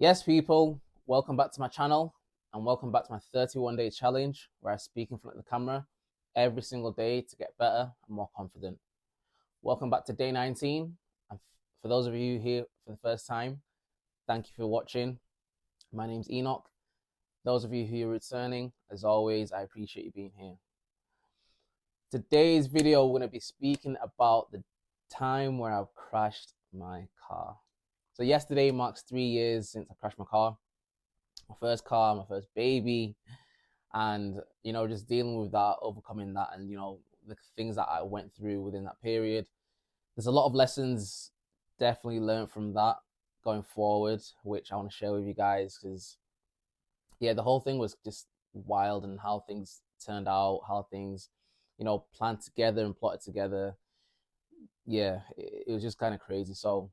Yes, people, welcome back to my channel and welcome back to my 31-day challenge where I speak in front of the camera every single day to get better and more confident. Welcome back to day 19. And for those of you here for the first time, thank you for watching. My name's Enoch. Those of you who are returning, as always, I appreciate you being here. Today's video, we're going to be speaking about the time where I've crashed my car. So yesterday marks 3 years since I crashed my car. My first car, my first baby, and just dealing with that, overcoming that, and the things that I went through within that period. There's a lot of lessons definitely learned from that going forward, which I want to share with you guys because the whole thing was just wild, and how things turned out, how things planned together and plotted together. It was just kind of crazy. So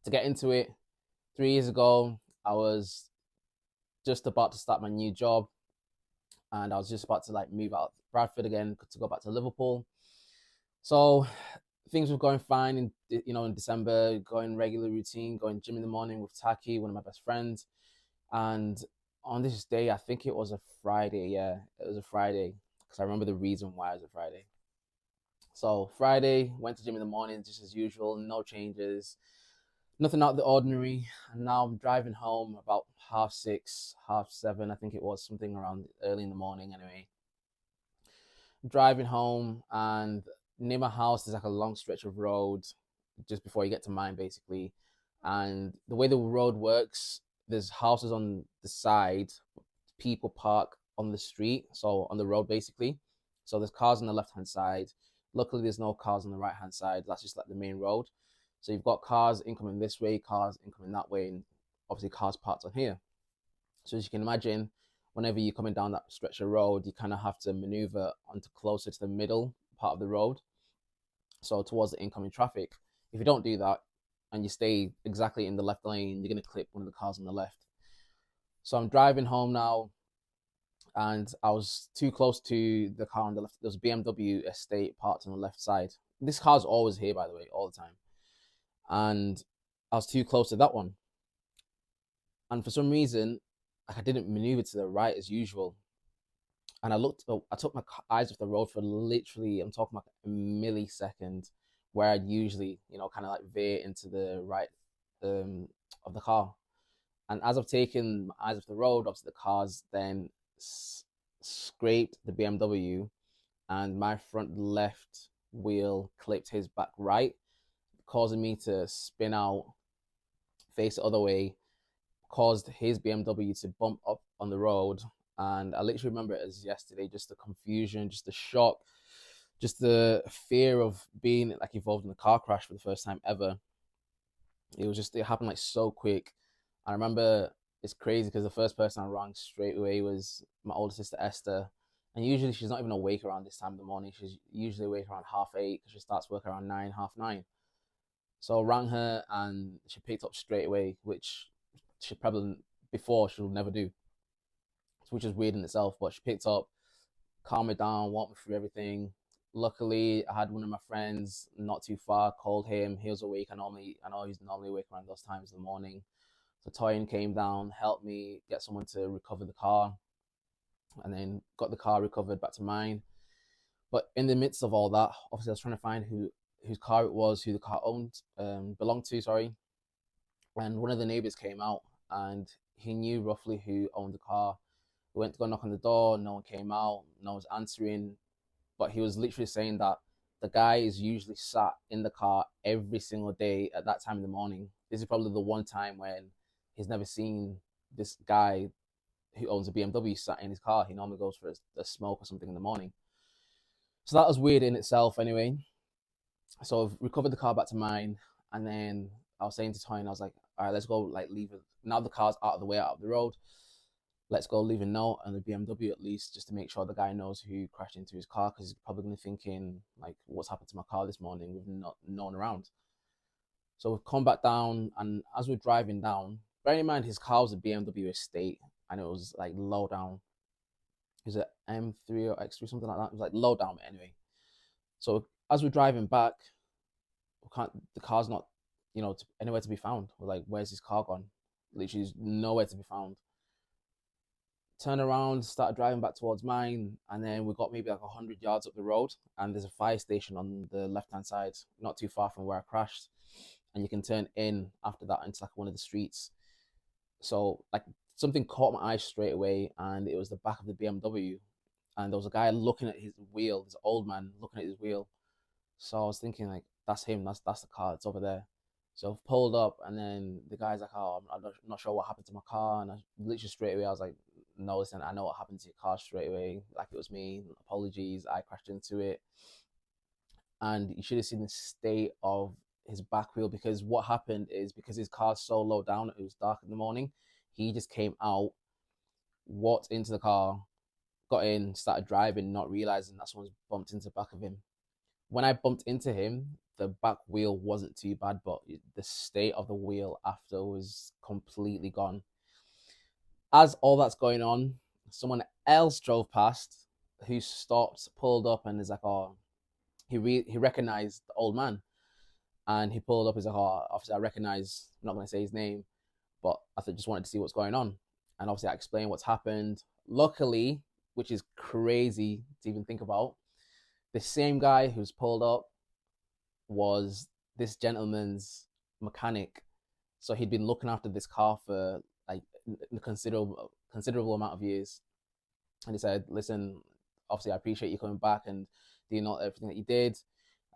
to get into it, 3 years ago, I was just about to start my new job, and I was just about to move out of Bradford again to go back to Liverpool. So things were going fine in December, going regular routine, going gym in the morning with Taki, one of my best friends. And on this day, I think it was a Friday. Yeah, it was a Friday because I remember the reason why it was a Friday. So Friday, went to gym in the morning just as usual, no changes, nothing out of the ordinary. And now I'm driving home about 6:30, 7:30. I think it was something around early in the morning anyway. I'm driving home, and near my house there's like a long stretch of road just before you get to mine basically. And the way the road works, there's houses on the side, people park on the street, so on the road basically. So there's cars on the left hand side. Luckily there's no cars on the right hand side. That's just like the main road. So you've got cars incoming this way, cars incoming that way, and obviously cars parked on here. So as you can imagine, whenever you're coming down that stretch of road, you kind of have to maneuver onto closer to the middle part of the road, so towards the incoming traffic. If you don't do that and you stay exactly in the left lane, you're going to clip one of the cars on the left. So I'm driving home now, and I was too close to the car on the left. There was a BMW estate parked on the left side. This car's always here, by the way, all the time. And I was too close to that one. And for some reason, I didn't maneuver to the right as usual. And I took my eyes off the road for literally, I'm talking like a millisecond, where I'd usually, kind of like veer into the right of the car. And as I've taken my eyes off the road, obviously the car's then scraped the BMW, and my front left wheel clipped his back right, causing me to spin out, face the other way, caused his BMW to bump up on the road. And I literally remember it as yesterday, just the confusion, just the shock, just the fear of being like involved in a car crash for the first time ever. It happened like so quick. I remember it's crazy because the first person I rang straight away was my older sister Esther. And usually she's not even awake around this time of the morning. She's usually awake around 8:30 because she starts work around 9, 9:30. So I rang her and she picked up straight away, which she probably before she would never do, which is weird in itself. But she picked up, calmed me down, walked me through everything. Luckily, I had one of my friends not too far, called him. He was awake. I know he's normally awake around those times in the morning. So Toyin came down, helped me get someone to recover the car, and then got the car recovered back to mine. But in the midst of all that, obviously I was trying to find whose car it was, who the car belonged to, sorry. And one of the neighbors came out, and he knew roughly who owned the car. We went to go knock on the door, no one came out, no one was answering. But he was literally saying that the guy is usually sat in the car every single day at that time in the morning. This is probably the one time when he's never seen this guy who owns a BMW sat in his car. He normally goes for a smoke or something in the morning. So that was weird in itself anyway. So I've recovered the car back to mine, and then I was saying to Toyin, I was like, all right, let's go leave it. Now the car's out of the way, out of the road. Let's go leave a note on the BMW at least, just to make sure the guy knows who crashed into his car, because he's probably going to be thinking like, what's happened to my car this morning with no one around. So we've come back down, and as we're driving down, bearing in mind his car was a BMW estate, and it was like low down. It was an M3 or X3, something like that. It was like low down anyway. So as we're driving back, the car's not, anywhere to be found. We're like, where's his car gone? literally nowhere to be found. Turned around, started driving back towards mine, and then we got maybe like 100 yards up the road, and there's a fire station on the left hand side, not too far from where I crashed, and you can turn in after that into like one of the streets. So like something caught my eye straight away, and it was the back of the BMW, and there was a guy looking at his wheel, this old man looking at his wheel. So I was thinking like, that's him, that's the car, it's over there. So I've pulled up, and then the guy's like, "Oh, I'm not sure what happened to my car." And I literally straight away, I was like, "No, listen, I know what happened to your car straight away. Like it was me. Apologies, I crashed into it." And you should have seen the state of his back wheel, because what happened is, because his car's so low down, it was dark in the morning. He just came out, walked into the car, got in, started driving, not realizing that someone's bumped into the back of him. When I bumped into him, the back wheel wasn't too bad, but the state of the wheel after was completely gone. As all that's going on, someone else drove past, who stopped, pulled up, and is like, "Oh," he recognized the old man, and he pulled up. He's like, "Oh, obviously I recognize." I'm not going to say his name, but I just wanted to see what's going on, and obviously I explained what's happened. Luckily, which is crazy to even think about, the same guy who's pulled up was this gentleman's mechanic. So he'd been looking after this car for like a considerable amount of years. And he said, "Listen, obviously I appreciate you coming back and doing all everything that you did.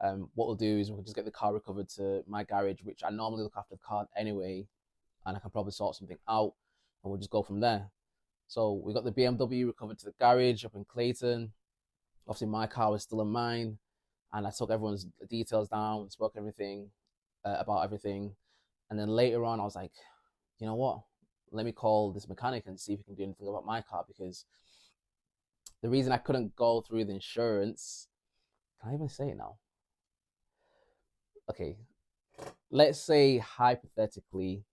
What we'll do is we'll just get the car recovered to my garage, which I normally look after the car anyway, and I can probably sort something out, and we'll just go from there." So we got the BMW recovered to the garage up in Clayton. Obviously my car was still in mine, and I took everyone's details down, spoke everything about everything. And then later on, I was like, you know what? Let me call this mechanic and see if he can do anything about my car, because the reason I couldn't go through the insurance, can I even say it now? Okay, let's say hypothetically,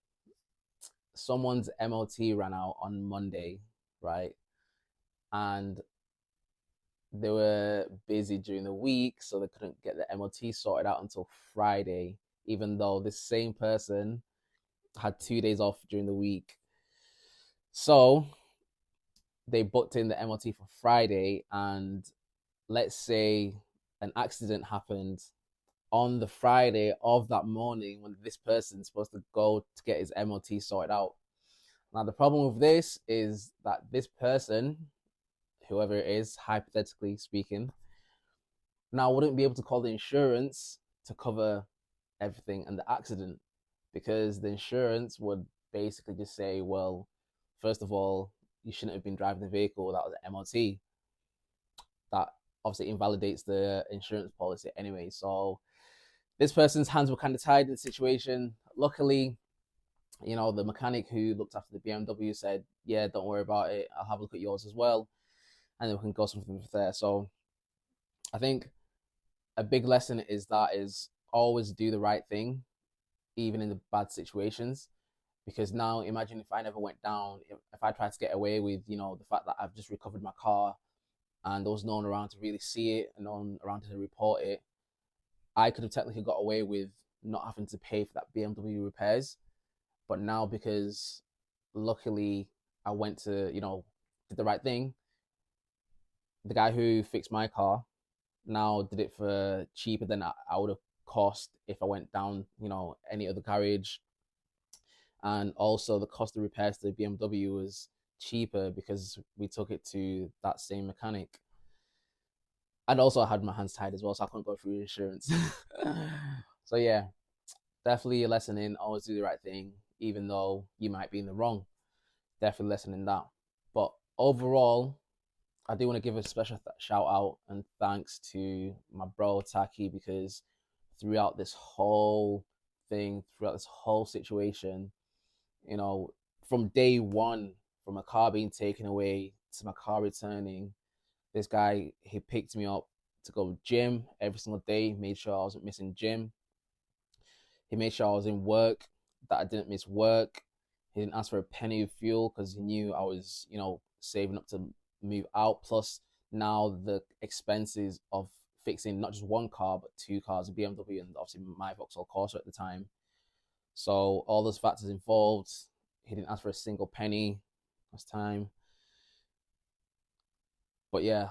someone's MOT ran out on Monday, right? And they were busy during the week, so they couldn't get the MOT sorted out until Friday, even though this same person had 2 days off during the week. So they booked in the MOT for Friday, and let's say an accident happened on the Friday of that morning when this person's supposed to go to get his MOT sorted out. Now, the problem with this is that this person, whoever it is, hypothetically speaking, now wouldn't be able to call the insurance to cover everything and the accident, because the insurance would basically just say, well, first of all, you shouldn't have been driving the vehicle without the MOT. That obviously invalidates the insurance policy anyway. So this person's hands were kind of tied in the situation. Luckily, the mechanic who looked after the BMW said, "Yeah, don't worry about it. I'll have a look at yours as well, and then we can go something from there." So I think a big lesson is always do the right thing, even in the bad situations. Because now imagine if I never went down, if I tried to get away with, the fact that I've just recovered my car and there was no one around to really see it and no one around to report it, I could have technically got away with not having to pay for that BMW repairs. But now, because luckily I went to, did the right thing, the guy who fixed my car now did it for cheaper than I would have cost if I went down, any other garage. And also the cost of repairs to the BMW was cheaper because we took it to that same mechanic. And also I had my hands tied as well, so I couldn't go through insurance. So yeah, definitely a lesson in always do the right thing, even though you might be in the wrong. Definitely lesson in that. But overall, I do want to give a special shout out and thanks to my bro Taki, because throughout this whole thing, throughout this whole situation, from day one, from a car being taken away to my car returning, this guy, he picked me up to go gym every single day, made sure I wasn't missing gym. He made sure I was in work, that I didn't miss work. He didn't ask for a penny of fuel because he knew I was, saving up to move out. Plus, now the expenses of fixing not just one car, but two cars, a BMW and obviously my Vauxhall Corsa at the time. So all those factors involved, He didn't ask for a single penny last time. But yeah,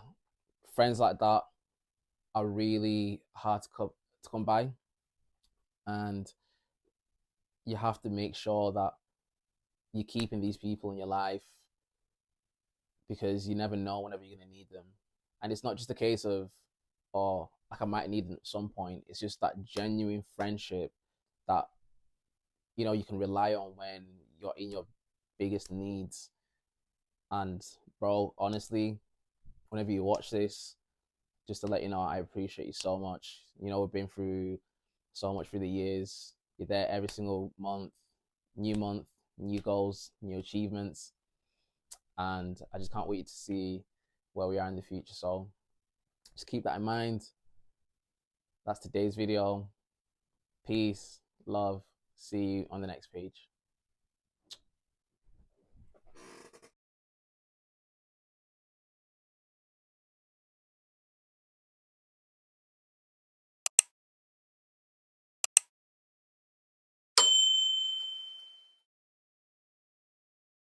friends like that are really hard to come by, and you have to make sure that you're keeping these people in your life because you never know whenever you're going to need them. And it's not just a case of, oh, like I might need them at some point. It's just that genuine friendship that, you know, you can rely on when you're in your biggest needs. And bro, honestly, whenever you watch this, just to let you know, I appreciate you so much. You know, we've been through so much through the years. You're there every single month, new goals, new achievements. And I just can't wait to see where we are in the future. So just keep that in mind. That's today's video. Peace, love. See you on the next page.